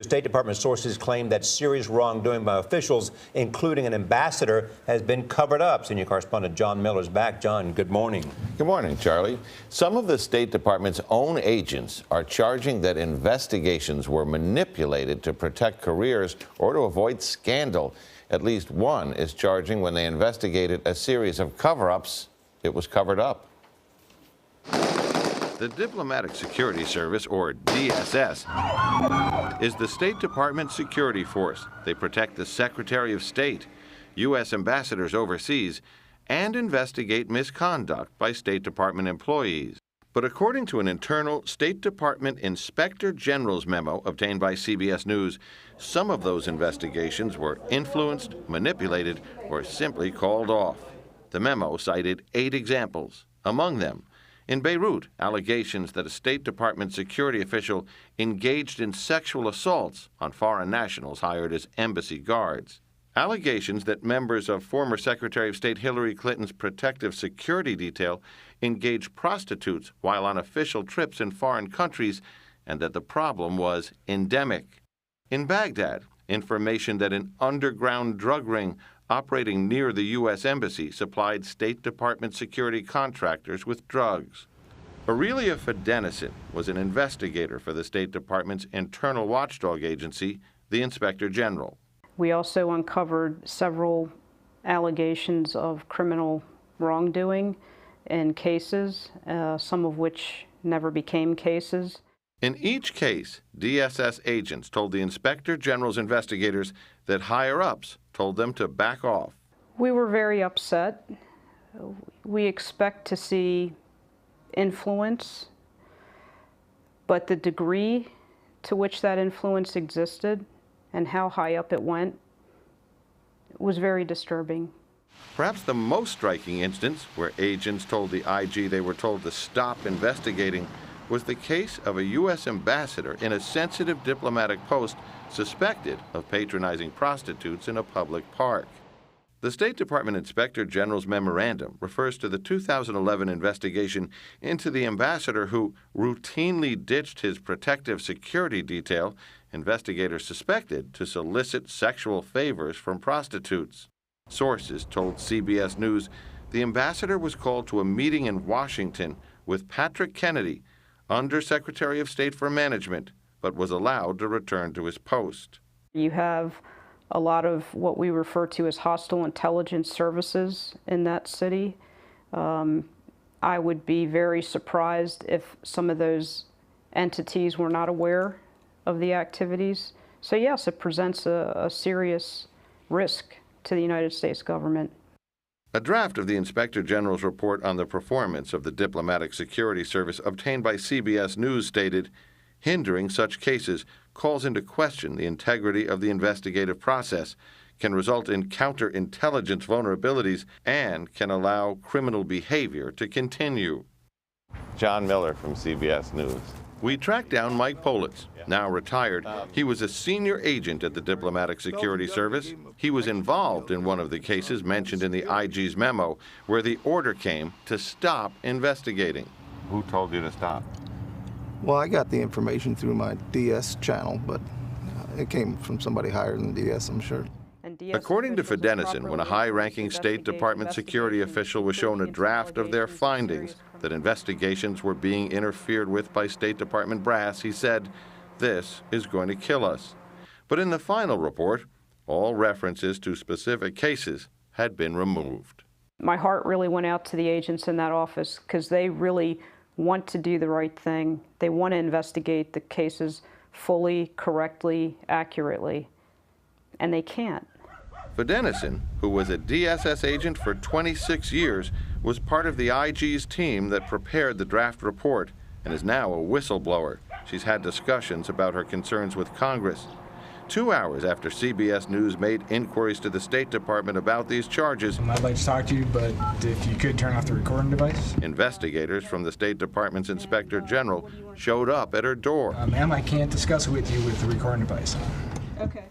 State Department sources claim that serious wrongdoing by officials, including an ambassador, has been covered up. Senior correspondent John Miller's back. John, good morning. Good morning, Charlie. Some of the State Department's own agents are charging that investigations were manipulated to protect careers or to avoid scandal. At least one is charging when they investigated a series of cover-ups, it was covered up. The Diplomatic Security Service, or DSS, is the State Department security force. They protect the Secretary of State, U.S. ambassadors overseas, and investigate misconduct by State Department employees. But according to an internal State Department Inspector General's memo obtained by CBS News, some of those investigations were influenced, manipulated, or simply called off. The memo cited 8 examples. Among them, in Beirut, allegations that a State Department security official engaged in sexual assaults on foreign nationals hired as embassy guards. Allegations that members of former Secretary of State Hillary Clinton's protective security detail engaged prostitutes while on official trips in foreign countries, and that the problem was endemic. In Baghdad, information that an underground drug ring operating near the U.S. Embassy supplied State Department security contractors with drugs. Aurelia Fidenison was an investigator for the State Department's internal watchdog agency, the Inspector General. We also uncovered several allegations of criminal wrongdoing in cases, some of which never became cases. In each case, DSS agents told the Inspector General's investigators that higher-ups told them to back off. We were very upset. We expect to see influence, but the degree to which that influence existed and how high up it went was very disturbing. Perhaps the most striking instance where agents told the IG they were told to stop investigating was the case of a U.S. ambassador in a sensitive diplomatic post suspected of patronizing prostitutes in a public park. The State Department Inspector General's memorandum refers to the 2011 investigation into the ambassador who routinely ditched his protective security detail, investigators suspected to solicit sexual favors from prostitutes. Sources told CBS News the ambassador was called to a meeting in Washington with Patrick Kennedy, Undersecretary of State for Management, but was allowed to return to his post. You have a lot of what we refer to as hostile intelligence services in that city. I would be very surprised if some of those entities were not aware of the activities. So yes, it presents a serious risk to the United States government. A draft of the Inspector General's report on the performance of the Diplomatic Security Service obtained by CBS News stated, hindering such cases calls into question the integrity of the investigative process, can result in counterintelligence vulnerabilities, and can allow criminal behavior to continue. John Miller from CBS News. We tracked down Mike Politz, now retired. He was a senior agent at the Diplomatic Security Service. He was involved in one of the cases mentioned in the IG's memo, where the order came to stop investigating. Who told you to stop? Well, I got the information through my DS channel, but it came from somebody higher than DS, I'm sure. According to Fidenison, when a high-ranking State Department security official was shown a draft of their findings that investigations were being interfered with by State Department brass, he said, "This is going to kill us." But in the final report, all references to specific cases had been removed. My heart really went out to the agents in that office because they really want to do the right thing. They want to investigate the cases fully, correctly, accurately, and they can't. Fidenison, who was a DSS agent for 26 years, was part of the IG's team that prepared the draft report and is now a whistleblower. She's had discussions about her concerns with Congress. 2 hours after CBS News made inquiries to the State Department about these charges, I'd like to talk to you, but if you could turn off the recording device. Investigators from the State Department's Inspector General showed up at her door. Ma'am, I can't discuss with you with the recording device. Okay.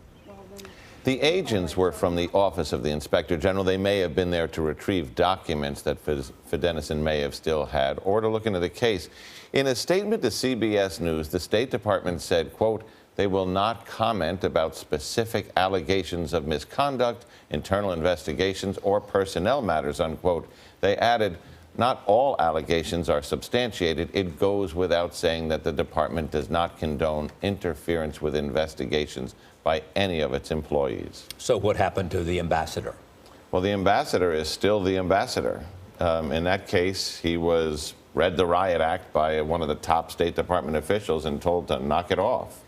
The agents were from the Office of the Inspector General. They may have been there to retrieve documents that Fidenison may have still had or to look into the case. In a statement to CBS News, the State Department said, quote, they will not comment about specific allegations of misconduct, internal investigations, or personnel matters, unquote. They added, not all allegations are substantiated. It goes without saying that the department does not condone interference with investigations by any of its employees. So what happened to the ambassador? Well, the ambassador is still the ambassador. In that case, he was read the riot act by one of the top State Department officials and told to knock it off.